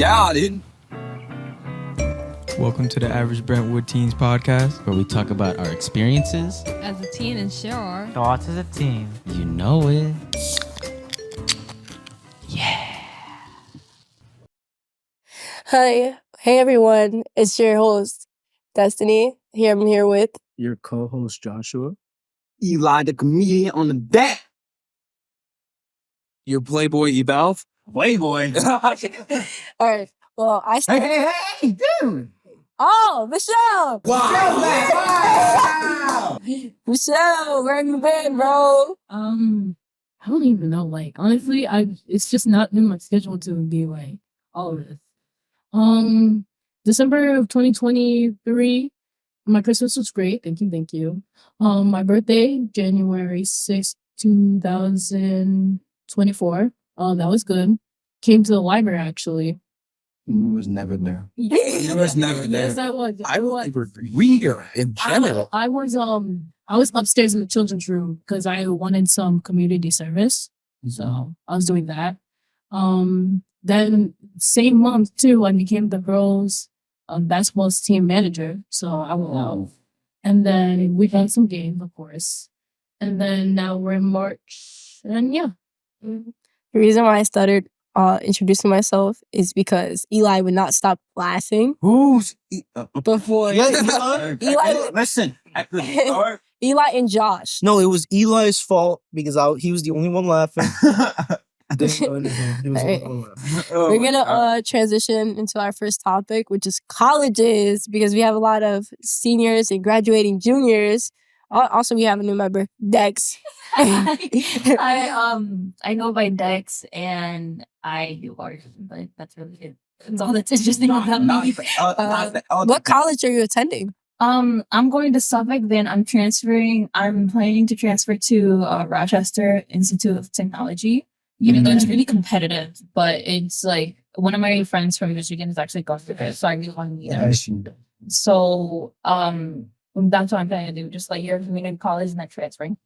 Yeah, dude. Welcome to the Average Brentwood Teens podcast, where we talk about our experiences as a teen and share our thoughts as a teen. You know it. Yeah. Hi. Hey, everyone. It's your host, Destiny. I'm here with your co-host, Joshua. Eli, the comedian on the deck. your Playboy Ebalf. Playboy. All right. Well, Hey, dude. Oh, Michelle. Wow. Michelle, where have you been, bro? I don't even know. Like, honestly, it's just not in my schedule to be like all of this. December of 2023, my Christmas was great. Thank you. My birthday, January 6th, 2024. That was good. Came to the library actually. Was never there. It was never there. Yes, I was. I was weird in general. I was upstairs in the children's room because I wanted some community service. So I was doing that. Then same month too, I became the girls' basketball team manager. So I went out. And then we had some games, of course. And then now we're in March. And yeah. The reason why I started introducing myself is because Eli would not stop laughing. Who's Before Eli, listen. Eli and Josh. No, it was Eli's fault because he was the only one laughing. We're gonna transition into our first topic, which is colleges, because we have a lot of seniors and graduating juniors. Also, we have a new member, Dex. I go by Dex and I do art, but that's really it. That's all that's interesting about me. What college are you attending? I'm going to Suffolk, then I'm planning to transfer to Rochester Institute of Technology. Even though it's really competitive, but it's like one of my friends from Michigan is actually going through it, so I really want to meet her. So that's what I'm planning to do, just like your community college and then transferring.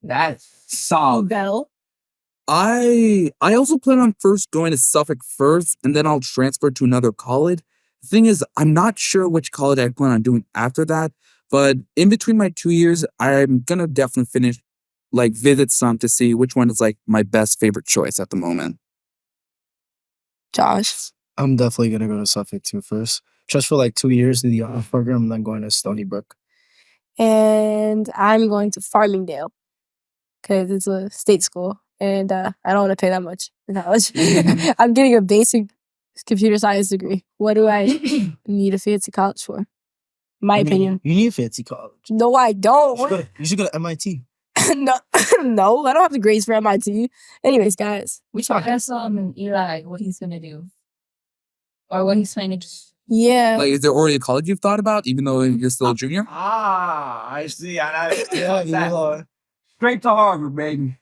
That's solid. Bell. I also plan on first going to Suffolk first, and then I'll transfer to another college. The thing is, I'm not sure which college I plan on doing after that, but in between my 2 years, I'm gonna definitely visit some to see which one is like my best favorite choice at the moment. Josh. I'm definitely gonna go to Suffolk too first, just for like 2 years in the honor program, and then going to Stony Brook. And I'm going to Farmingdale because it's a state school, and I don't want to pay that much in college. I'm getting a basic computer science degree. What do I need a fancy college for? My opinion. You need a fancy college. No, I don't. You should go to MIT. No, I don't have the grades for MIT. Anyways, guys. We should ask Eli what he's going to do. Or what he's planning to do. Yeah. Like, is there already a college you've thought about, even though you're still a junior? I see. Straight to Harvard, baby.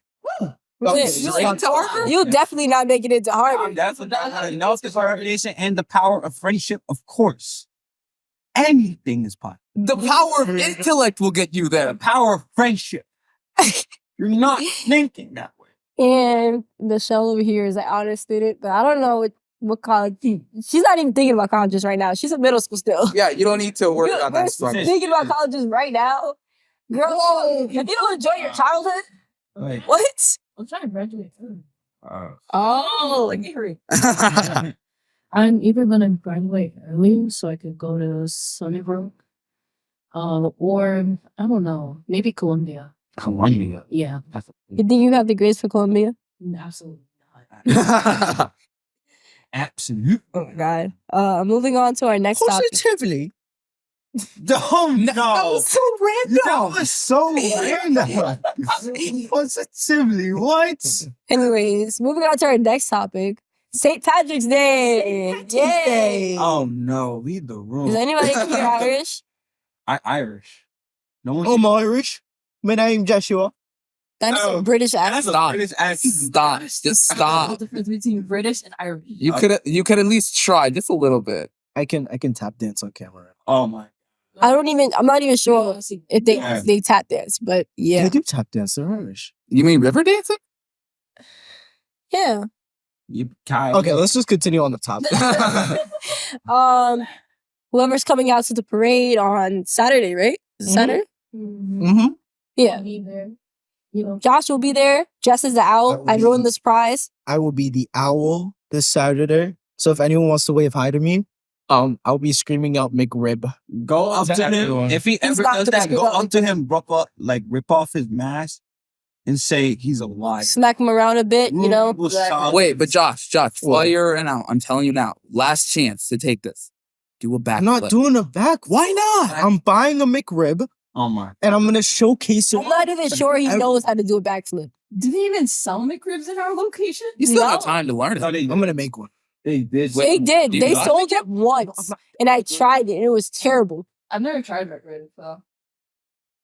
You'll definitely not make it into Harvard. That's what reputation and the power of friendship, of course. Anything is possible. The power of intellect will get you there. The power of friendship. You're not thinking that way. And Michelle over here is an honor student, but I don't know what college. She's not even thinking about colleges right now. She's in middle school still. Yeah, you don't need to worry about that stuff. Thinking about colleges right now? Girl, if you don't enjoy your childhood, Wait. what? I'm trying to graduate too. Oh, I'm either gonna graduate early so I could go to Stony Brook, or I don't know, maybe Columbia. Columbia. Yeah, you think you have the grades for Columbia? absolutely not. Absolute. Oh my god. Moving on to our next topic. Positively. Oh, no. That was so random. That was so random. Positively, what? Anyways, moving on to our next topic. St. Patrick's Day. Yay. Oh, no. Leave the room. Is anybody here Irish? Irish. No one. I'm Irish. My name's Joshua. That's a British accent. Stop. British accent. Stop. Just The stop. difference between British and Irish. You could at least try just a little bit. I can tap dance on camera. Oh, my. I'm not even sure if they tap dance, but yeah. They do tap dance. They're Irish. You mean river dancing? Yeah. You kind Okay, let's just continue on the topic. Whoever's coming out to the parade on Saturday, right? Is it Mhm. Saturday? Mm-hmm. Yeah. You know, Josh will be there, dressed as the owl. I ruined the surprise. I will be the owl this Saturday. So if anyone wants to wave hi to me, I'll be screaming out McRib. Go up to him. everyone. If he ever not does gonna that, scream go out up to him, rip off his mask, and say he's a liar. Smack him around a bit, you know. We'll like- shout- Wait, but Josh, while What? you're in out, I'm telling you now, last chance to take this. Do a backflip. I'm not doing a back. Why not? I'm buying a McRib Oh my. and I'm gonna showcase it. I'm not even sure he Every- knows how to do a backflip. Do they even sell McRibs in our location? You still have No. time to learn it. No, they I'm gonna make one. did. They did. you They got sold it once, and I tried it, and it was terrible. I've never tried McRib, so.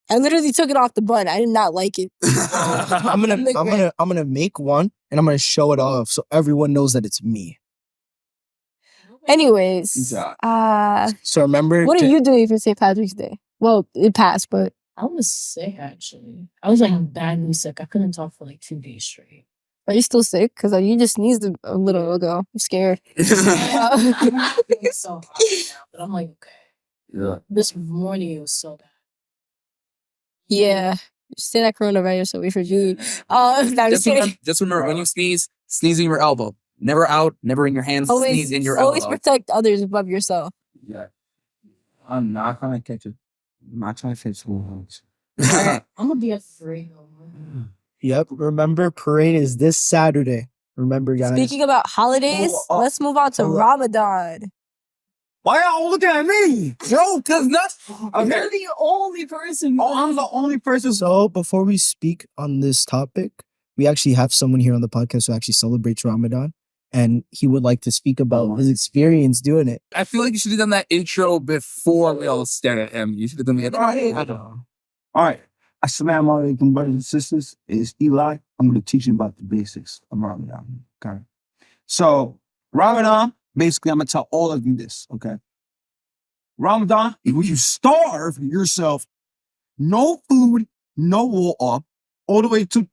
I literally took it off the bun. I did not like it. I'm gonna make one and I'm gonna show it off so everyone knows that it's me. Anyways, So remember, what are you doing for St. Patrick's Day? Well, it passed, but I was sick actually. I was like badly sick. I couldn't talk for like 2 days straight. are you still sick? Because you just sneezed a little ago. I'm scared. I'm not feeling so hot right now, but I'm like, okay. Yeah. This morning it was so bad. Yeah. Stay that coronavirus away from Julie. I'm just kidding. Just remember when you sneeze in your elbow. Never out, never in your hands, sneeze in your always elbow. protect others above yourself. Yeah. I'm not gonna catch it. I'm not trying to catch wolves. I'm gonna be at 3. Yep. Remember, parade is this Saturday. Remember, guys. Speaking about holidays, let's move on to Ramadan. Why y'all looking at me? Bro, cause not You're the only person. Oh, I'm the only person. So before we speak on this topic, we actually have someone here on the podcast who actually celebrates Ramadan, and he would like to speak about his experience doing it. I feel like you should have done that intro before we all stared at him. You should have done the All right. Assalamu alaikum, brothers and sisters. It's Eli. I'm going to teach you about the basics of Ramadan. Okay. So, Ramadan, basically, I'm going to tell all of you this. Okay. Ramadan is when you starve yourself, no food, no water, all the way to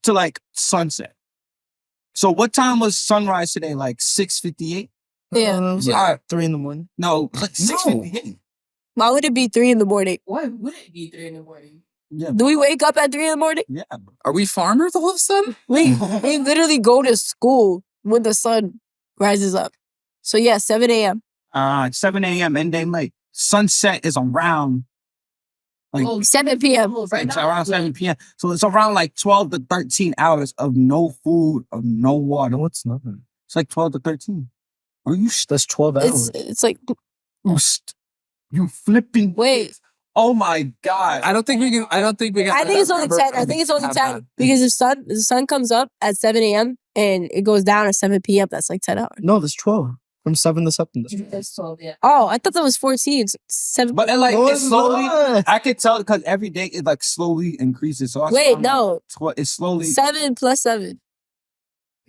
like sunset. So, what time was sunrise today? Like 6:58? Yeah. It's like 3 a.m. No, like 6:58. Why would it be 3 in the morning? Why would it be 3 in the morning? Yeah. Do we wake up at 3 in the morning? Yeah. Bro. Are we farmers all of a sudden? We literally go to school when the sun rises up. So yeah, 7 a.m. 7 a.m. and then like sunset is around like 7 p.m. it's around 7 p.m. So it's around like 12 to 13 hours of no food, of no water. No, it's nothing. It's like 12 to 13. Are you That's 12 hours. It's like you flipping wait. Oh my god. I think we can. I think it's only 10. I think it's only 10 because the sun comes up at 7 a.m. and it goes down at 7 p.m. That's like 10 hours. No, there's 12. From 7 to 7. That's 12. That's 12, yeah. Oh, I thought that was 14. It's 7. But it, like No, it's it's slowly not. I can tell because every day it like slowly increases. So Wait, no. It's slowly 7 plus 7.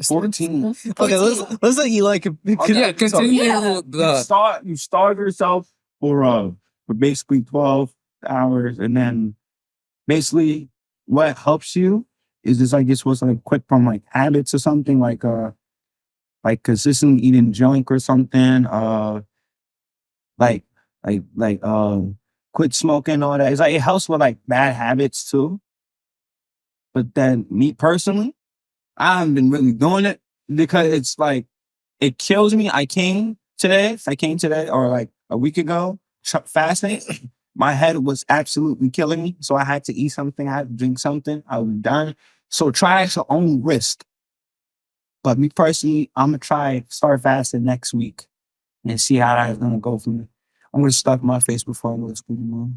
14. Okay, let's let Eli. Yeah, continue. You starve yourself for basically 12 hours, and then basically what helps you is this, I guess, was like quick from like habits or something like consistently eating junk or something, quit smoking, all that. It's like it helps with like bad habits too. But then me personally, I haven't been really doing it because it's like it kills me. I came today or like a week ago, fasting. My head was absolutely killing me. So I had to eat something. I had to drink something. I was done. So try at your own risk. But me personally, I'm going to start fasting next week and see how that's going to go for me. I'm going to stuff my face before I go to school tomorrow.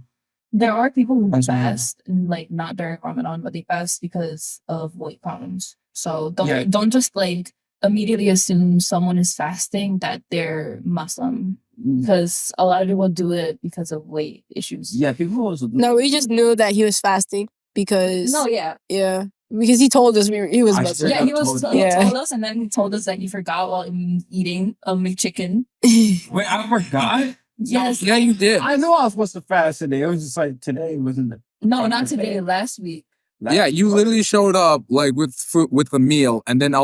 There are people who That's fast, and like not during Ramadan, but they fast because of weight problems. So don't Yeah. don't just like immediately assume someone is fasting that they're Muslim, because a lot of people do it because of weight issues. Yeah, people also do. No, we just knew that he was fasting because No, yeah. yeah, because he told us he was I Muslim. Yeah, he Yeah. told us, and then he told us that he forgot while eating a McChicken. Wait, I forgot? Yes. Yeah, you did. I know I was supposed to fast today. It was just like today wasn't the... No, not today. Last week. Yeah, you literally showed up like with food, with a meal, and then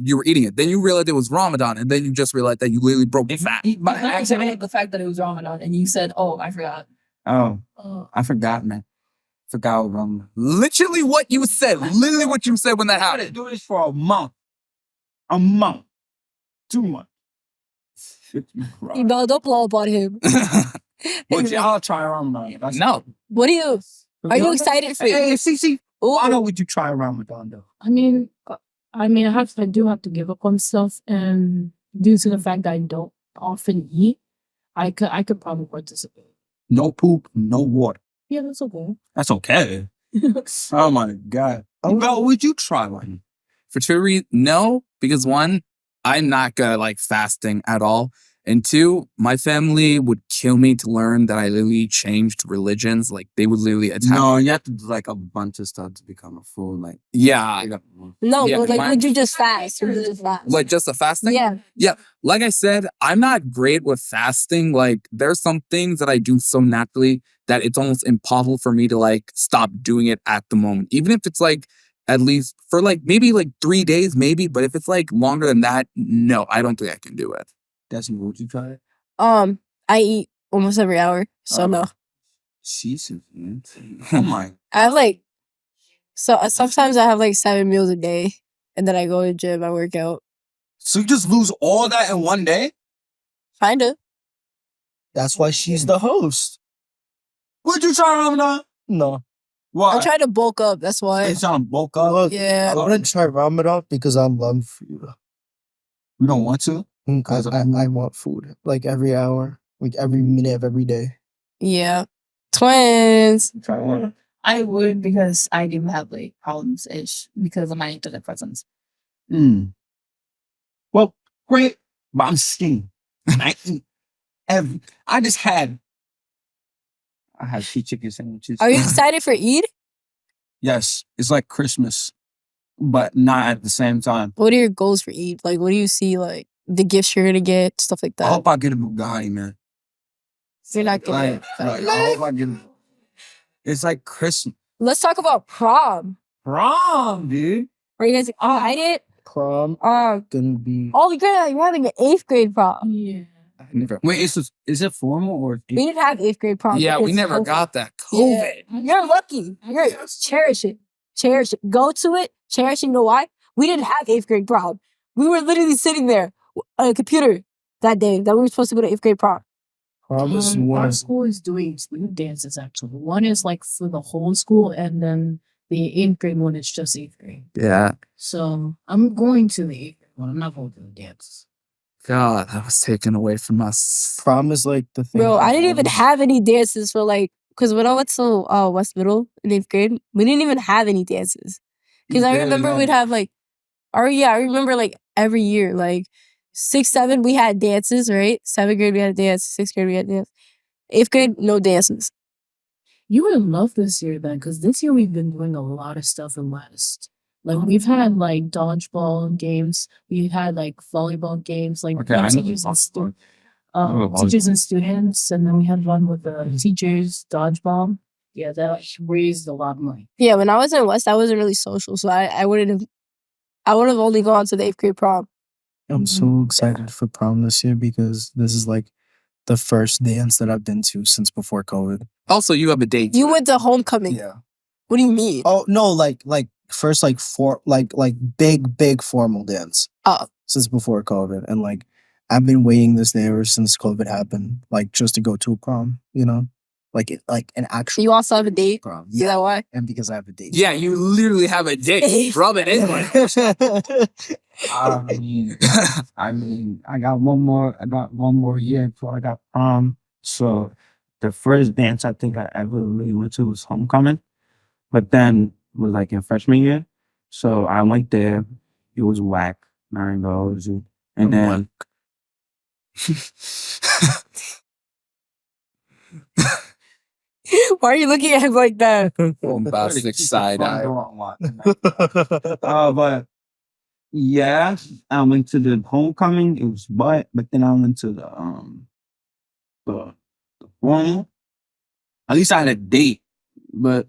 you were eating it. Then you realized it was Ramadan, and then you just realized that you literally broke fat. By accident, the fact that it was Ramadan, and you said, "Oh, I forgot." Oh, Oh, I forgot, man. Forgot Ramadan. Literally what you said. Literally what you said when that I happened. didn't do this for a month. A month. 2 months. No, don't blow up on him. But y'all try Ramadan. That's No. What do you? Are you excited for Hey, it? CC, Ooh. why don't would you try Ramadan though? I do have to give up on stuff, and due to the fact that I don't often eat, I could probably participate. No poop, no water. Yeah, that's okay. That's okay. Oh my God. Bro, would you try one? For two reasons, no, because one, I'm not good at like fasting at all. And two, my family would kill me to learn that I literally changed religions. Like they would literally attack. No, you have to do like a bunch of stuff to become a fool. Like, Yeah. No, Yeah, but like, mine- would you just fast? Would you just fast? Like just a fasting? Yeah. Yeah. Like I said, I'm not great with fasting. Like there's some things that I do so naturally that it's almost impossible for me to like stop doing it at the moment. Even if it's like at least for like maybe like 3 days, maybe. But if it's like longer than that, no, I don't think I can do it. that's would you try it? I eat almost every hour, so no. Jesus, man. Oh my. I have like, sometimes I have like 7 meals a day, and then I go to the gym, I work out. So you just lose all that in one day? Kinda. That's why she's the host. Would you try Ramadan? No. Why? I'm trying to bulk up. That's why. It's on bulk up. Look, Yeah. I want to try Ramadan because I love food. You don't want to? I want food like every hour, like every minute of every day. Yeah. Twins. Try one. I would because I do have like problems ish because of my antidepressants. Well, great, but I'm skinny. I eat I just had. I had 2 chicken sandwiches. Are you excited for Eid? Yes, it's like Christmas, but not at the same time. What are your goals for Eid? Like, what do you see? Like the gifts you're gonna get, stuff like I that. hope I get a Bugatti, man. You're not gonna. I hope I get. It's like Christmas. Let's talk about prom. Prom, dude. Are you guys excited? Prom gonna be. Oh, you're having an 8th grade prom. Yeah. Never. Wait, is it formal or? We didn't have 8th grade prom. Yeah, we It's never COVID. got that. Yeah. COVID. You're lucky. Cherish it. Cherish it. Go to it. Cherish it. You know why? We didn't have 8th grade prom. We were literally sitting there on a computer that day that we were supposed to go to 8th grade prom. Prom is Our one. school is doing 2 dances actually. One is like for the whole school, and then the 8th grade one is just 8th grade. Yeah. So I'm going to the 8th grade one. I'm not going to the dances. God, that was taken away from us. Prom is like the thing. Bro, I didn't even have any dances for like, because when I went to West Middle in 8th grade, we didn't even have any dances. Because I remember we'd have like, I remember like every year, like 6, 7, we had dances, right? 7th grade, we had a dance. 6th grade, we had a dance. 8th grade, no dances. You would love this year then, because this year we've been doing a lot of stuff in West. Like we've had like dodgeball games, we've had like volleyball games, like Okay, I know teachers and teachers and students, and then we had one with the teachers dodgeball. Yeah, that raised a lot of money. Yeah, when I was in West, I wasn't really social, so I would have only gone to the 8th grade prom. I'm so excited for prom this year because this is like the first dance that I've been to since before COVID. Also, you have a date. You went to homecoming. Yeah. What do you mean? Oh no, like first like big formal dance. Oh. Since before COVID, and like I've been waiting this day ever since COVID happened, like just to go to a prom, you know, like an actual. You also have a date? prom. Is that why? And because I have a date. Yeah, you literally have a date. Rub it in. I mean, I got one more year before I got prom. So the first dance I think I ever really went to was homecoming, but then it was like in freshman year. So I went there. It was whack. And then Why are you looking at him like that? Bombastic side eye. But yeah, I went to the homecoming. It was but then I went to the formal. At least I had a date, but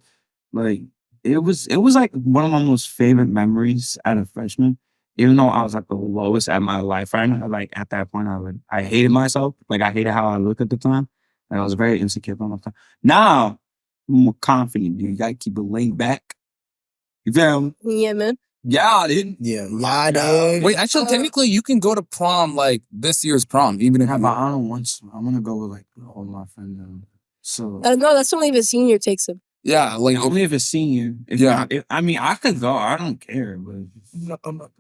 like it was like one of my most favorite memories as a freshman. Even though I was at the lowest at my life right now, like at that point, I hated myself. Like I hated how I looked at the time. Like, I was very insecure about myself. Now I'm more confident, dude. You gotta keep it laid back. You feel me? Yeah, man. Yeah, dude. Yeah, dude. Wait, actually, technically, you can go to prom like this year's prom, even if Yeah, you but I don't want to. I want to go with like all my friends. So No, that's only if a senior takes him. yeah, like only if it's senior. If Yeah. not, I mean, I could go. I don't care, but I'm not.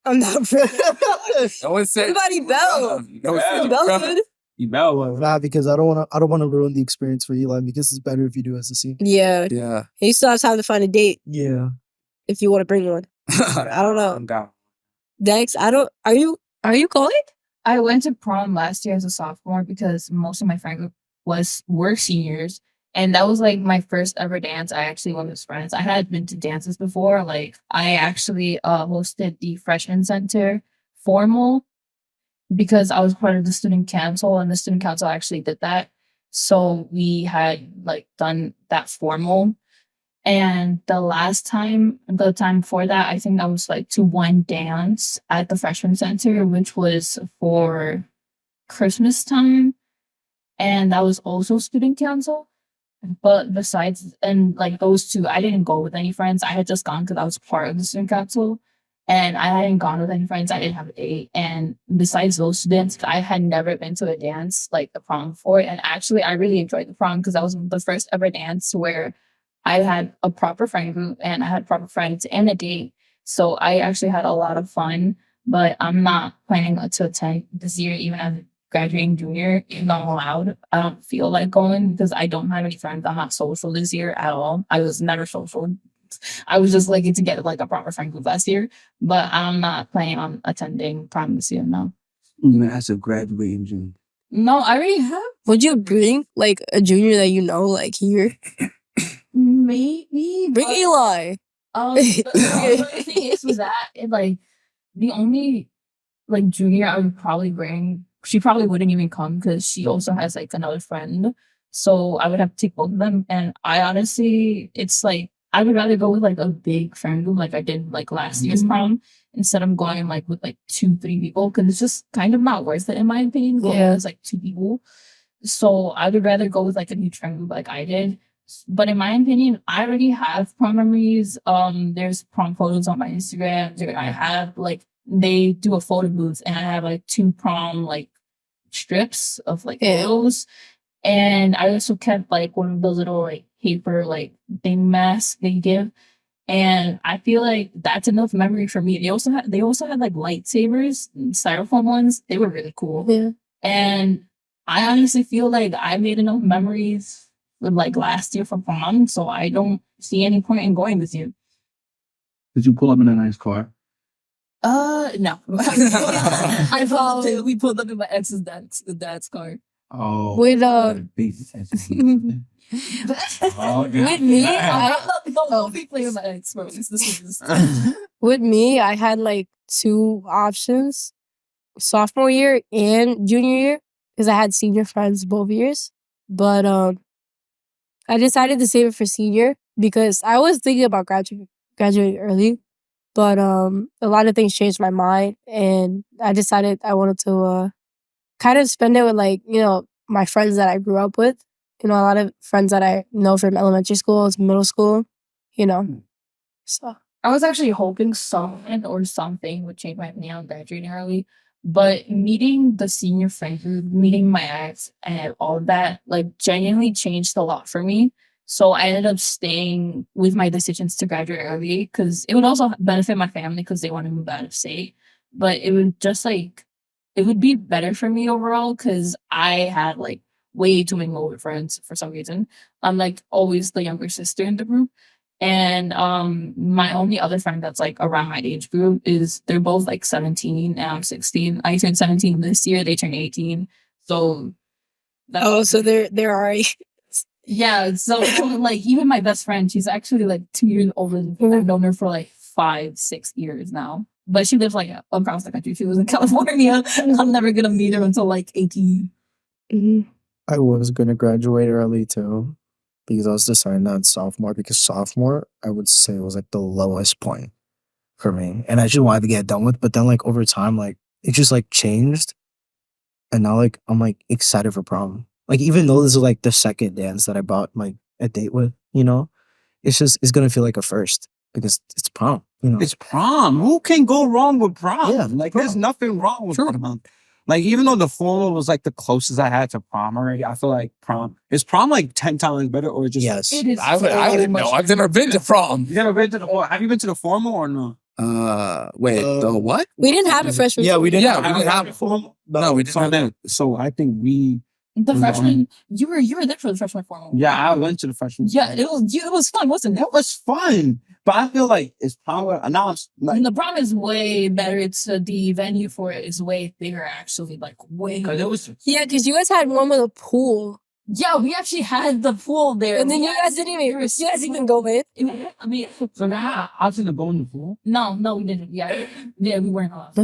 I'm not. no one said Everybody Bell. No one said Bell good. you better. Was. Nah, because I don't want to ruin the experience for Eli. Because it's better if you do as a senior. Yeah. Yeah. He still has time to find a date Yeah. if you want to bring one. I don't know. I'm down. Dex, I don't. Are you going? I went to prom last year as a sophomore because most of my friend group were seniors. And that was like my first ever dance. I actually went with friends. I had been to dances before. Like I actually hosted the freshman center formal because I was part of the student council, and the student council actually did that. So we had like done that formal. And the time before that, I think I was like to one dance at the freshman center, which was for Christmas time. And that was also student council. But besides, and like those two, I didn't go with any friends. I had just gone because I was part of the student council. And I hadn't gone with any friends. I didn't have a date. And besides those students, I had never been to a dance like the prom before. And actually, I really enjoyed the prom because that was the first ever dance where I had a proper friend group and I had proper friends and a date. So I actually had a lot of fun. But I'm not planning to attend this year, even as a graduating junior, even though I'm allowed. I don't feel like going because I don't have any friends. I'm not social this year at all. I was never social. I was just lucky to get like a proper friend group last year, but I'm not planning on attending prom this year. No. Even as a graduating junior. No, I already have. Would you bring like a junior that you know, like here? Maybe. Bring Eli. The thing is with that, like the only like junior I would probably bring, she probably wouldn't even come because she also has like another friend. So I would have to take both of them. And I honestly, it's like I would rather go with like a big friend group like I did like last year's prom instead of going like with like 2-3 people because it's just kind of not worth it in my opinion. Yeah. It's like 2 people. So I would rather go with like a huge friend group like I did. But in my opinion, I already have prom memories. There's prom photos on my Instagram. I have like they do a photo booth and I have like 2 prom like strips of like photos. And I also kept like one of those little like paper like thing masks they give. And I feel like that's enough memory for me. They also had like lightsabers, styrofoam ones. They were really cool. Yeah. And I honestly feel like I made enough memories with like last year for prom, so I don't see any point in going this year. Did you pull up in a nice car? No. We pulled up in my ex's dad's car. Oh. With Oh, with me, Don't be playing with my ex, bro. This is with me, I had like 2 options, sophomore year and junior year, because I had senior friends both years. But I decided to save it for senior because I was thinking about graduating early, but a lot of things changed my mind, and I decided I wanted to kind of spend it with like my friends that I grew up with. A lot of friends that I know from elementary school to middle school. So I was actually hoping someone or something would change my opinion on graduating early. But meeting the senior friend group, meeting my ex, and all of that, like, genuinely changed a lot for me. So I ended up staying with my decisions to graduate early because it would also benefit my family because they want to move out of state. But it would just like, it would be better for me overall because I had like way too many older friends for some reason. I'm like always the younger sister in the group. And my only other friend that's like around my age group they're both like 17 and I'm 16. I turned 17 this year, they turned 18. So so they're already yeah, so like even my best friend, she's actually like 2 years older than me. I've known her for like 5-6 years now. But she lives like across the country. She was in California. I'm never gonna meet her until like 18. I was gonna graduate early too. because I was deciding that in sophomore. Because sophomore, I would say was like the lowest point for me, and I just wanted to get it done with. But then like over time, like it just like changed, and now like I'm like excited for prom. Like even though this is like the second dance that I bought like a date with, it's gonna feel like a first because it's prom. It's prom. Who can go wrong with prom? Yeah, Like prom. there's nothing wrong with prom. Like even though the formal was like the closest I had to prom already, I feel like prom is prom like 10 times better or just Yes. It is. I wouldn't know. I've never been to prom. You never been to the or have you been to the formal or no? Wait, the what? We didn't have a freshman. Yeah, we didn't. Yeah, we didn't have the formal. No, we didn't have that. So I think we The freshman, you were there for the freshman formal. yeah, I went to the freshman. Yeah, it was fun, wasn't it? It was fun. But I feel like it's probably now I'm like And the prom is way better. It's the venue for it is way bigger, actually, like way. because it was Yeah, because you guys had one with a pool, Yeah, we actually had the pool there, and then you guys didn't even go in. I mean, so now I was in the golden pool. no, we didn't. Yeah, we weren't allowed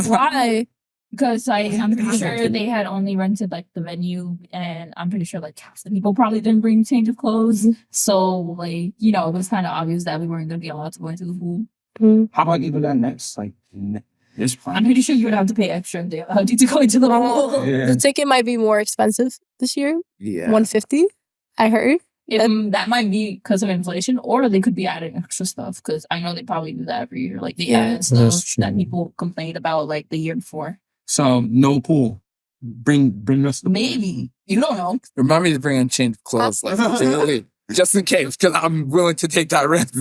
Why? because I'm pretty sure they had only rented like the venue, and I'm pretty sure like half the people probably didn't bring change of clothes. So like it was kind of obvious that we weren't going to be allowed to go into the pool. How about even that next like this I'm prom? pretty sure you would have to pay extra if they allowed you to go into the pool. Yeah. The ticket might be more expensive this year. Yeah. $150. I heard. That might be because of inflation, or they could be adding extra stuff because I know they probably do that every year. Like they Yeah. add stuff That's true. that people complained about like the year before. So no pool. Bring us the Maybe you don't know. Remind me to bring in change of clothes, like really, just in case, because I'm willing to take that risk.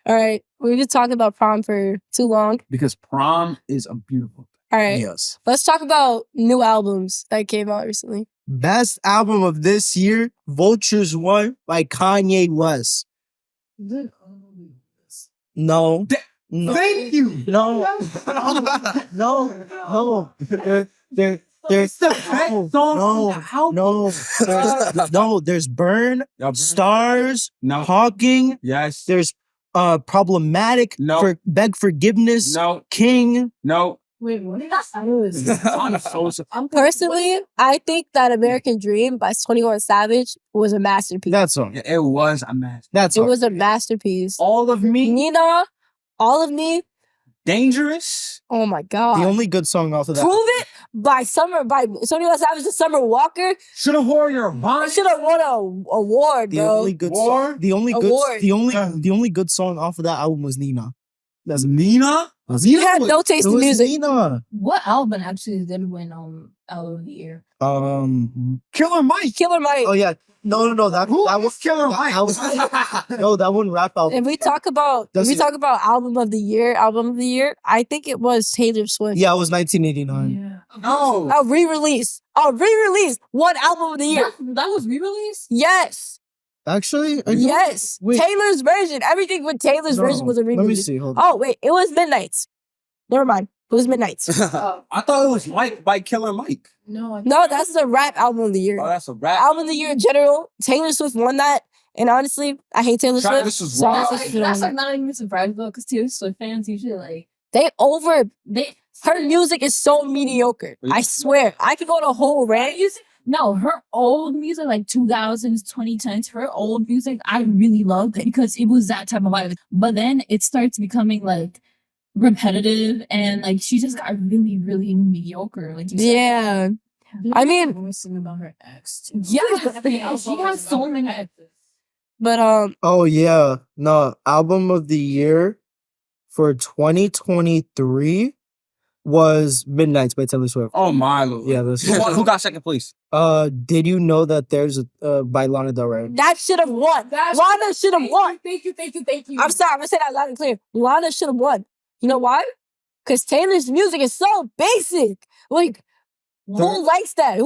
All right. We've been talking about prom for too long. because prom is a beautiful. All right. Yes. Let's talk about new albums that came out recently. Best album of this year, Vultures One by Kanye West. No. No. Thank you. No. No. There's no. There's Burn, Stars, No. Hawking. Yes. There's Problematic, No. Beg Forgiveness, No. King. No. Wait, what? Personally, I think that American Dream by 21 Savage was a masterpiece. That song. Yeah, it was a mess. That It song. was a masterpiece. All of me. Nina, All of Me. Dangerous. Oh my God. The only good song off of that. Prove It by 21 Savage and Summer Walker. Should have wore your I bonnet. should have won an award, The bro. only good War? song. The only Award. good song off of that album was Nina. That's Nina. You had no taste it in was music. Nina. What album actually did win album of the year? Killer Mike. Killer Mike. Oh yeah. No. That was Killer Mike. no, that one rap album. If we talk about album of the year, I think it was Taylor Swift. Yeah, it was 1989. No. A re-release. One album of the year. That was re-released? Yes. Actually, are you- Yes. Wait. Taylor's version. Everything with Taylor's No. version was a re-release. Let me see. Hold on. Oh, wait. It was Midnights. Never mind. It was Midnights. I thought it was Mike by Killer Mike. No, No, that's the rap album of the year. Oh, that's a rap. Album of the year in general. Taylor Swift won that. And honestly, I hate Taylor Travis Swift. was So wild. That's like not even surprised though, because Taylor Swift fans usually like her music is so mediocre. I swear. I could go on a whole rant. No, her old music, like 2000s, 2010s, her old music, I really loved it because it was that type of vibe. But then it starts becoming like repetitive and like she just got really, really mediocre. Like you said. Yeah. I mean, voicing about her ex too. Yeah, she has so many exes. but Oh yeah. No, album of the year for 2023 was Midnights by Taylor Swift. Oh my lord. Yeah, that's Who got second place? did you know that there's a by Lana Del Rey? that should have won. Lana should have won. Thank you. I'm sorry, I'm gonna say that loud and clear. Lana should have won. You know why? Because Taylor's music is so basic. Like, who likes that?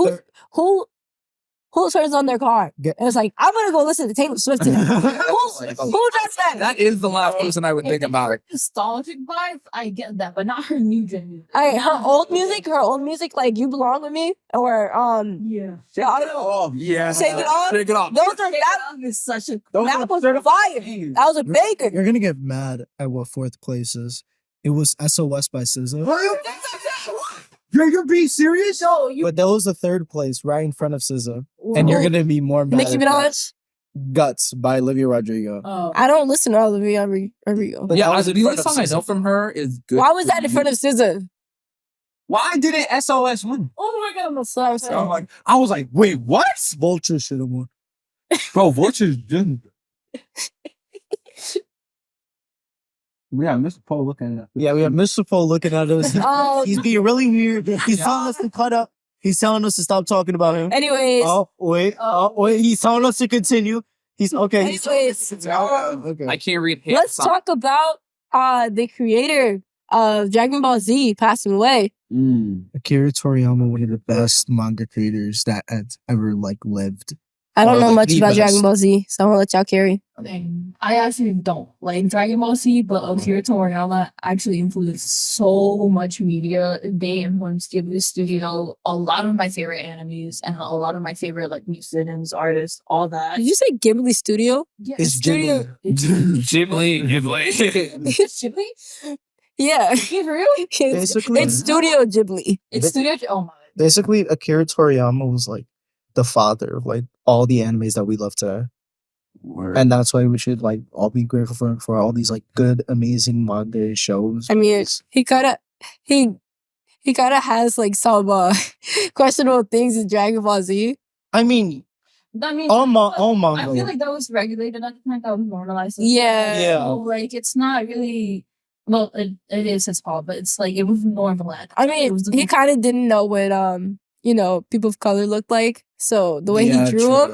Who turns on their car? And it's like, I'm gonna go listen to Taylor Swift today. Who does that? That is the last person I would think about. Nostalgic vibes, I get that, but not her new gen music. Alright, her old music, like You Belong With Me, or Yeah. Oh yeah. Shake It Off. Shake it off. Those are that is such a was fire. That was a baker. You're gonna get mad at what fourth place is. It was SOS by SZA. You're being serious? No, But that was the third place, right in front of SZA. And you're gonna be more mad. Nicki at that. Minaj. Guts by Olivia Rodrigo. Oh, I don't listen to Olivia Rodrigo. But Yeah, that was the in front only of song I know SZA. from her is good. Why was that in front of SZA? Why didn't SOS win? oh my god, So I'm sorry. I was like, wait, what? Vulture should have won. Bro, Vulture's just. Yeah, Mr. Paul looking at Yeah, we have Mr. Poe looking at us. Oh. He's being really weird. He's telling us to cut up. He's telling us to stop talking about him. Anyways, Oh, wait. He's telling us to continue. He's okay. anyways, Okay. I can't read. hate let's songs. talk about the creator of Dragon Ball Z passing away. Akira Toriyama, one of the best manga creators that has ever lived. I don't Oh, know like much the about best. Dragon Ball Z, so I'm gonna let y'all carry. I actually don't like Dragon Ball Z, but Akira Toriyama actually influenced so much media. They influenced Ghibli Studio, a lot of my favorite animes, and a lot of my favorite musicians, artists, all that. Did you say Ghibli Studio? Yeah, It's Studio. Ghibli. It's Ghibli? Yeah, You real? Basically- it's Studio Ghibli. It's Studio. Oh my. Basically, Akira Toriyama was the father of all the animes that we love today. And that's why we should all be grateful for all these good, amazing manga shows. I mean, he kind of has some questionable things in Dragon Ball Z. I mean, I mean, all I manga. feel like that was regulated at the time. That was normalized. Yeah. Yeah. So, it's not really. Well, it is his fault, but it's it was normalized. I It mean, was he kind of didn't know what people of color looked like. So the way he drew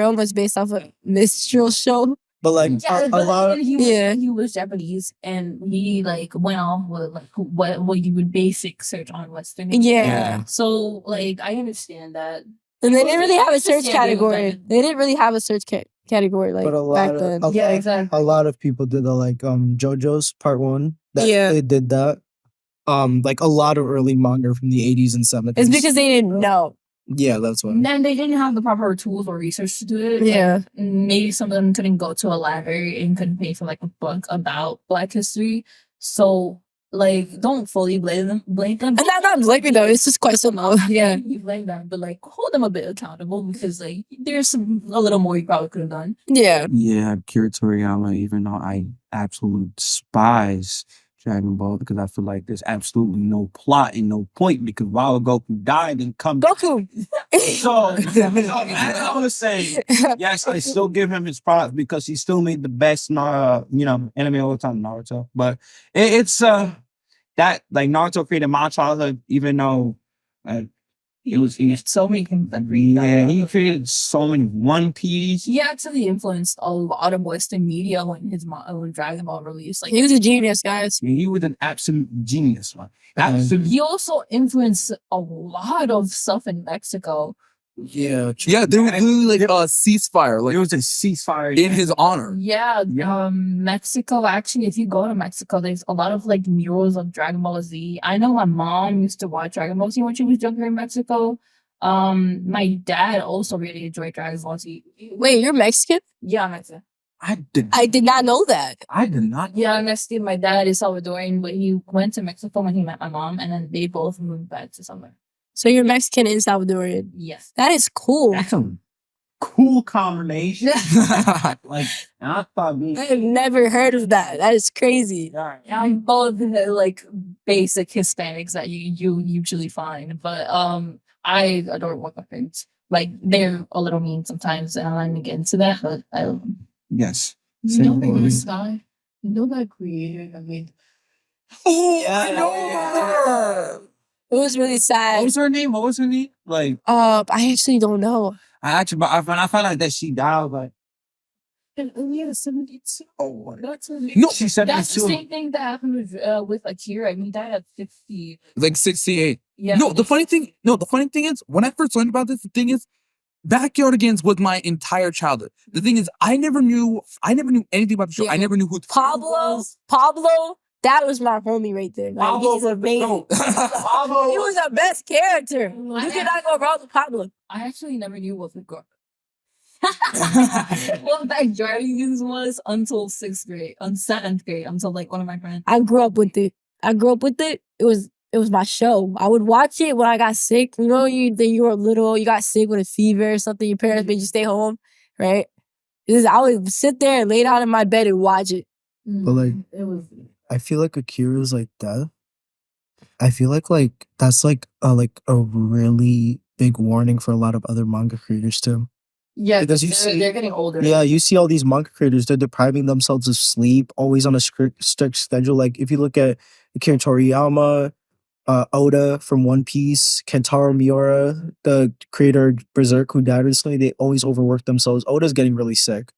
him was based off a minstrel show. But Yeah, a but lot of, then he Yeah. was Japanese, and he went off with what you would basic search on Western. Yeah. So I understand that. And they didn't really have a search Yeah, category. They didn't really have a search category but a lot back of then. Exactly. a lot of people did JoJo's Part 1. Yeah. They did that. A lot of early manga from the 80s and 70s. It's because they didn't know. Yeah, that's why. And then they didn't have the proper tools or research to do it. Yeah. Maybe some of them couldn't go to a library and couldn't pay for a book about Black history. So don't fully blame them. And not blaming though. It's just questionable. Yeah. You blame them, but hold them a bit accountable because there's a little more you probably could have done. Yeah. Yeah, Akira Toriyama, even though I absolutely despise Dragon Ball because I feel like there's absolutely no plot and no point because while Goku died and come Goku. So I want to say, yes, I still give him his props because he still made the best, anime all the time, Naruto. But it's that Naruto created my childhood, even though he So many things that he created so many One Piece. He actually influenced a lot of Western media when when Dragon Ball released. He was a genius, guys. He was an absolute genius, man. He also influenced a lot of stuff in Mexico. Yeah. Yeah, they were doing a ceasefire, There was a ceasefire in his honor. Yeah, Yeah. Mexico. Actually, if you go to Mexico, there's a lot of murals of Dragon Ball Z. I know my mom used to watch Dragon Ball Z when she was younger in Mexico. My dad also really enjoyed Dragon Ball Z. Wait, you're Mexican? Yeah, I'm Mexican. I did not know that. I did not. Yeah, I'm Mexican. My dad is Salvadorian, but he went to Mexico when he met my mom, and then they both moved back to somewhere. So you're Mexican and Salvadorian. Yes. That is cool. That's a cool combination. I thought me. I have never heard of that. That is crazy. I'm both basic Hispanics that you usually find, but I adore both my parents. They're a little mean sometimes, and I'm not get into that, but I love them. Yes. You know Same this guy? You know that creator? I mean, Oh, Yeah. I know. It was really What sad. was her name? I actually don't know. When I found out that she died, I was like, yeah, 72. oh, That's No, she's That's the 72. same thing that happened with Akira. I mean, he died at 50. 68. Yeah. No, the funny thing is, when I first learned about this, the thing is, Backyardigans was my entire childhood. The thing is, I never knew anything about the show. Yeah. I never knew who Pablo, that was my homie right there. He's amazing. He was the best character. You cannot go wrong with Pablo. I actually never knew what the girl. What Backyardigans was until 7th grade, until one of my friends. I grew up with it. It was my show. I would watch it when I got sick. You know, you were little, you got sick with a fever or something. Your parents made you stay home, right? I would sit there and lay down in my bed and watch it. But like, It was I feel like Akira's like death. I feel like that's like a really big warning for a lot of other manga creators too. Yeah, Because you they're, see- they're getting older. Yeah, you see all these manga creators, they're depriving themselves of sleep, always on a strict schedule. Like if you look at Akira Toriyama, Oda from One Piece, Kentaro Miura, the creator of Berserk who died recently, they always overwork themselves. Oda's getting really sick.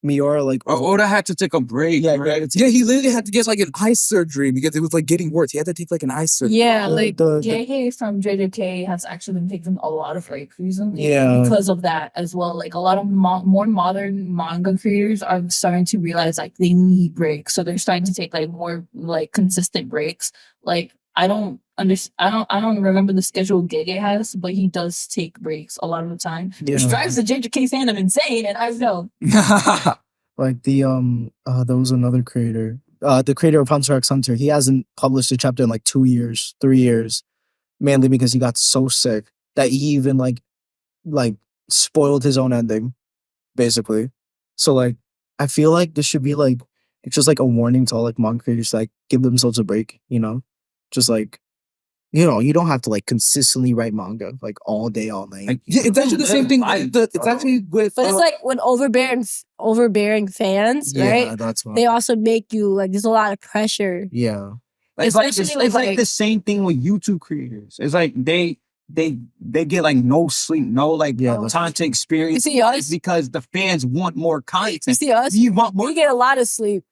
Miura, like Oda had to take a break. Yeah, right? Yeah, he literally had to get like an eye surgery because it was like getting worse. He had to take like an eye surgery. Yeah, the- like the- JK from JJK has actually been taking a lot of breaks recently Yeah. because of that as well. Like a lot of more modern manga creators are starting to realize like they need breaks, so they're starting to take like more like consistent breaks. Like I don't remember the schedule Gege has, but he does take breaks a lot of the time, which Yeah. drives the JJK fandom insane. And I know. like the there was another creator, the creator of Hunter x Hunter. He hasn't published a chapter in like 2 years, 3 years, mainly because he got so sick that he even like spoiled his own ending, basically. So like, I feel like this should be like it's just like a warning to all like manga creators to, like give themselves a break, you know, just like. You know, you don't have to like consistently write manga like all day, all night. Like, yeah, it's actually the same thing. It's actually with. But it's like when overbearing fans, right? Yeah, that's what. They also make you like there's a lot of pressure. Yeah, It's like Especially it's with, like the same thing with YouTube creators. It's like they get like no sleep, no like Yeah, that's- time to experience You see us? because the fans want more content. You see us? You want more. We get a lot of sleep.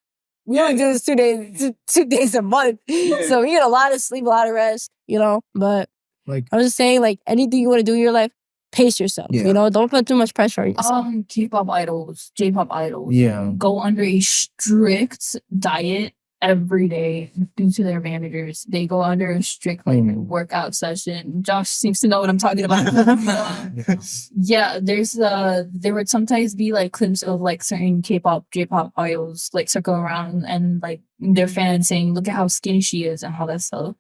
We only do this 2 days a month. So we get a lot of sleep, a lot of rest, you know. But like I was just saying, like anything you want to do in your life, pace yourself. Yeah. You know, don't put too much pressure on yourself. K-pop idols, J-pop idols, yeah, go under a strict diet every day due to their managers. They go under a strict like workout session. Josh seems to know what I'm talking about. Yeah, there would sometimes be like clips of like certain K-pop, J-pop idols like circle around and like their fans saying, "Look at how skinny she is" and all that stuff.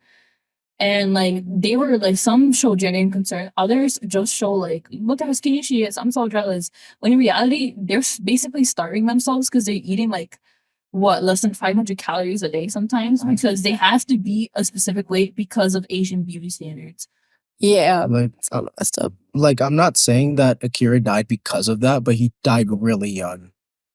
And like they were like some show genuine concern, others just show like, "Look at how skinny she is. I'm so jealous." When in reality, they're basically starving themselves because they're eating like less than 500 calories a day sometimes because they have to be a specific weight because of Asian beauty standards. Yeah, like it's all messed up. like I'm not saying that Akira died because of that, but he died really young.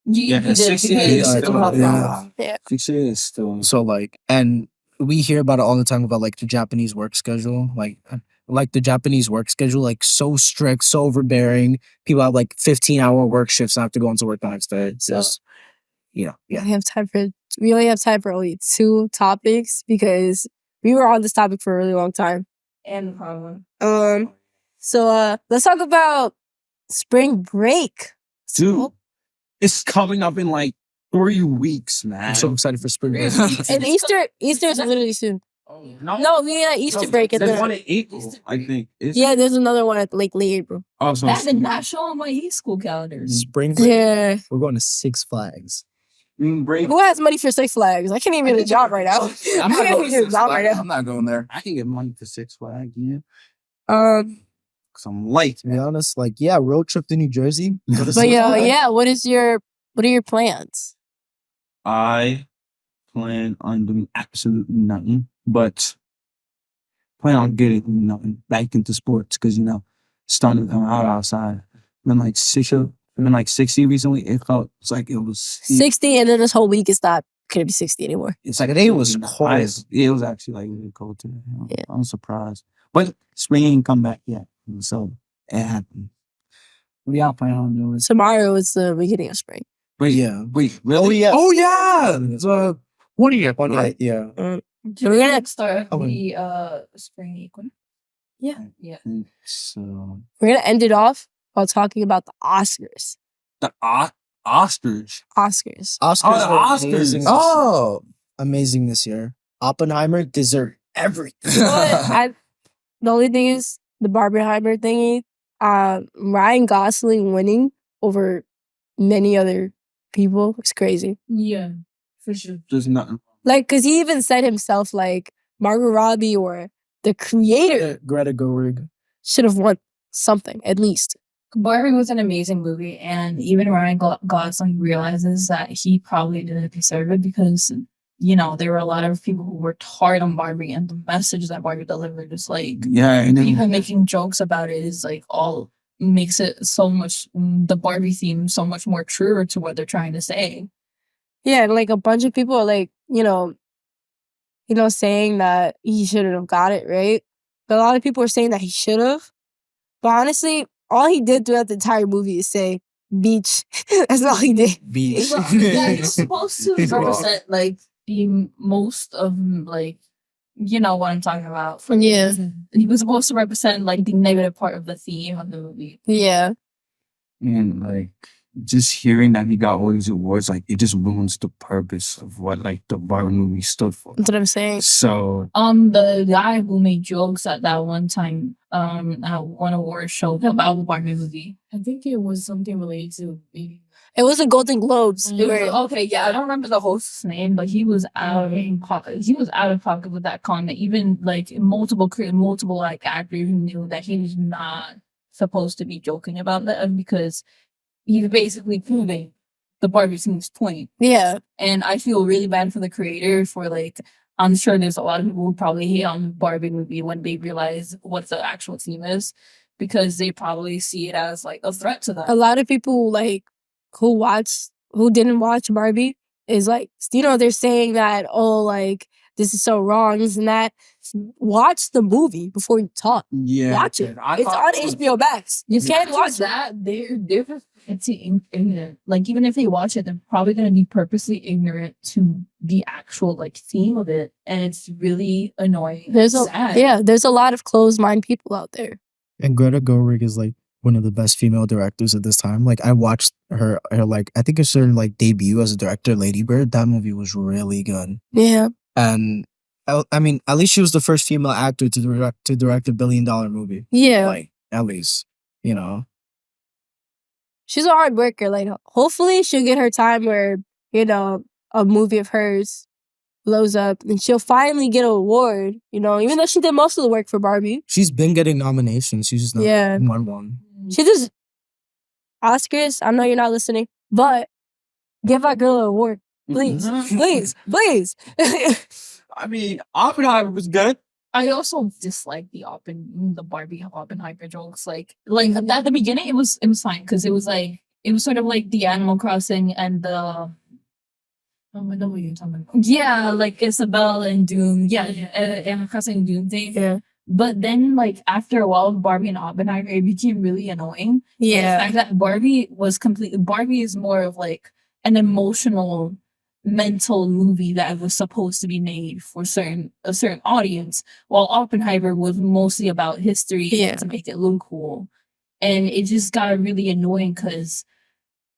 You did, 60 because years it's still. still hot Yeah. Yeah. 6 years still. So like, and we hear about it all the time about like the Japanese work schedule, like the Japanese work schedule, like so strict, so overbearing. People have like 15-hour work shifts and have to go into work the next day. It's just, you know, We yeah. only have time for only 2 topics because we were on this topic for a really long time. And the problem. So let's talk about spring break. Dude, it's coming up in like 3 weeks, man. I'm so excited for spring break. And Easter is literally soon. No, we had Easter break at There's one the. in April, I think. Yeah, there's another one at like late April. Oh, so That did not show on my e-school calendars. Spring break. Yeah. We're going to Six Flags. spring break. Who has money for Six Flags? I can't even get a job right now. I'm I not can't going even get a job right now. I'm not going there. I can get money for Six Flags, yeah. Um, Cause I'm light, To be man. honest, like yeah, road trip to New Jersey. Go to but Six yeah, Flags. yeah. What are your plans? I plan on doing absolutely nothing, but plan on getting back into sports because starting to come out outside. Been like 60 recently. It felt like it was 60, and then this whole week it's not gonna be 60 anymore. It's Like, today was cold. It was actually like really cold today. Yeah. I'm surprised, but spring ain't come back yet, so it happened. What do y'all plan on doing? Tomorrow is the beginning of spring. Wait, Yeah. wait, really? Oh yeah. Oh yeah, the 20th one, right? Yeah. So we're gonna start Oh, the spring equinox. Yeah. So we're gonna end it off while talking about the Oscars. the Oscars. Oscars. Oscars. Oh, the were Oscars. amazing. Oh, Amazing this year. Oppenheimer deserved everything. The only thing is the Barbenheimer thingy. Ryan Gosling winning over many other people is crazy. Yeah, for sure. There's nothing. Like, cause he even said himself, like Margot Robbie or the creator Greta Gerwig. should have won something at least. Barbie was an amazing movie, and even Ryan Gosling realizes that he probably didn't deserve it because, you know, there were a lot of people who worked hard on Barbie, and the message that Barbie delivered is like, Yeah, and then even making jokes about it is like all makes it so much, the Barbie theme so much more truer to what they're trying to say. Yeah, and like a bunch of people are like, saying that he shouldn't have got it, right? But a lot of people are saying that he should have. But honestly, all he did throughout the entire movie is say beach. That's all he did. Beach. Well, yeah, it's supposed to represent like the most of like, you know what I'm talking about. Yeah. He was supposed to represent like the negative part of the theme of the movie. Yeah. and like just hearing that he got all these awards, like it just ruins the purpose of what like the Barbie movie stood for. That's what I'm saying. So The guy who made jokes at that one time, at one award show about the Barbie movie. I think it was something related to maybe. It was the Golden Globes. They were- Okay, yeah, I don't remember the host's name, but he was out of pocket. He was out of pocket with that comment. Even like multiple like actors knew that he was not supposed to be joking about that because he's basically proving the Barbie scene's point. Yeah. And I feel really bad for the creator for like, I'm sure there's a lot of people who probably hate on the Barbie movie when they realize what the actual theme is because they probably see it as like a threat to them. A lot of people like who didn't watch Barbie is like, they're saying that, oh, like this is so wrong, this and that. Watch the movie before you talk. yeah, Watch it. It's on HBO Max. You can't watch that. They're different. It's ignorant. Like even if they watch it, they're probably gonna be purposely ignorant to the actual like theme of it, and it's really annoying. There's sad. there's a lot of closed-minded people out there. And Greta Gerwig is like one of the best female directors at this time. Like I watched her like I think it's her like debut as a director, Lady Bird. That movie was really good. Yeah. And I mean, at least she was the first female actor to direct a $1 billion movie. Yeah. Like at least, you know. She's a hard worker. Like hopefully she'll get her time where, a movie of hers blows up and she'll finally get an award, even though she did most of the work for Barbie. She's been getting nominations. She's just not won one. She just Oscars, I know you're not listening, but give that girl an award. Please. Please. I mean, Oppenheimer was good. I also dislike the Barbie Oppenheimer jokes. Like at the beginning, it was fine because it was sort of like the Animal Crossing and the. Oh, I know what you're talking about. Yeah, like Isabelle and Doom. Yeah, Animal Crossing and Doom thing. Yeah. But then, like after a while, Barbie and Oppenheimer, it became really annoying. Yeah. The fact that Barbie is more of like an emotional, mental movie that was supposed to be made for a certain audience, while Oppenheimer was mostly about history to make it look cool. And it just got really annoying because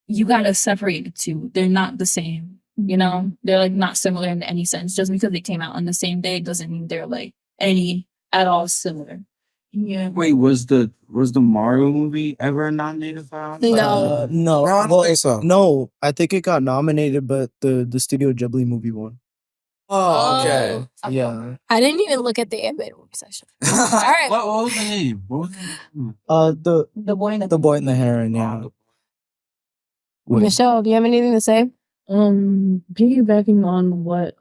you gotta separate the two. They're not the same. They're like not similar in any sense. Just because they came out on the same day doesn't mean they're like any at all similar. Yeah. Wait, was the Mario movie ever nominated for Oscar? No. No. I don't think so. No, I think it got nominated, but the Studio Ghibli movie won. Oh, okay. Yeah. I didn't even look at the animated movie section. All right. What was the name? What was the name? The boy in The Boy and the Heron, yeah. Michelle, do you have anything to say? Piggybacking on what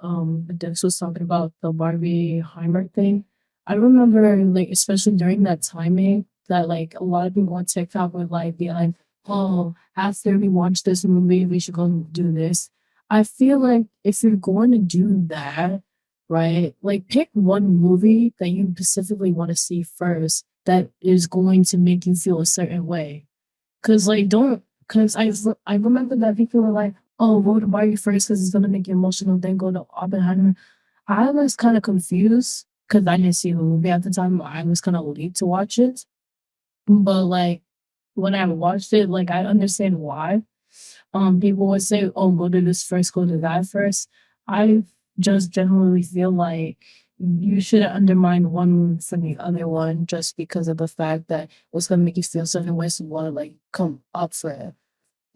Dex was talking about, the Barbie Heimer thing, I remember like especially during that timing that like a lot of people on TikTok would like be like, oh, after we watch this movie, we should go do this. I feel like if you're going to do that, right, like pick one movie that you specifically want to see first that is going to make you feel a certain way. Cause I remember that people were like, oh, go to Barbie first because it's gonna make you emotional, then go to Oppenheimer. I was kind of confused because I didn't see the movie at the time. I was kind of late to watch it. But like when I watched it, like I understand why. People would say, oh, go to this first, go to that first. I just generally feel like you shouldn't undermine one from the other one just because of the fact that it's gonna make you feel certain ways to want to like come up for it.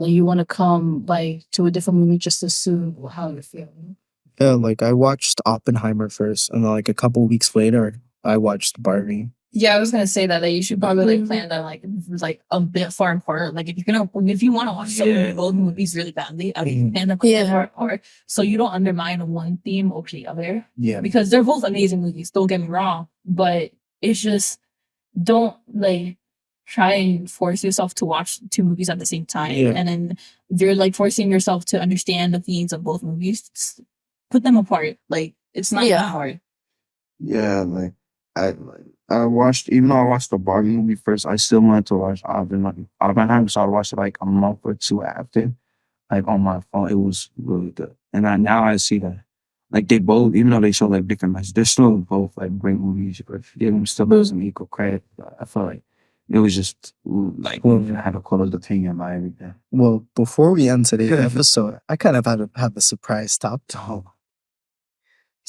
Like you want to come like to a different movie just to see how you're feeling. Yeah, like I watched Oppenheimer first, and then like a couple weeks later, I watched Barbie. Yeah, I was gonna say that you should probably like plan them like a bit far apart. Like if you want to watch some old movies really badly, I would plan them a bit far apart so you don't undermine one theme over the other. Yeah. Because they're both amazing movies. Don't get me wrong, but it's just don't like try and force yourself to watch two movies at the same time. Yeah. And then if you're like forcing yourself to understand the themes of both movies, just put them apart. Like it's not that hard. Yeah, I watched, even though I watched the Barbie movie first, I still wanted to watch Oppenheimer, so I watched it like a month or two after, like on my phone. It was really good. And now I see that, like they both, even though they show like different messages, they're still both like great movies, but give them still some equal credit. I feel like it was just like, I have a closed opinion by everything. Well, before we end today's episode, I kind of had to have a surprise top.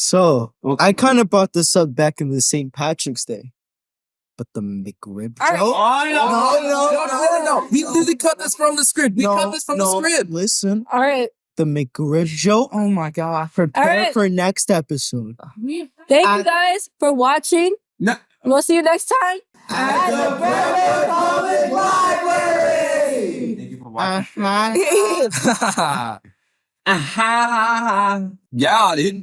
So I kind of brought this up back in the St. Patrick's Day, but the McRib joke. No. We literally cut this from the script. We cut this from the script. Listen, All right. the McRib joke. Oh my god. Prepare for next episode. Thank you guys for watching. No. We'll see you next time. At the Brentwood Public Library. Thank you for watching. Yeah, dude.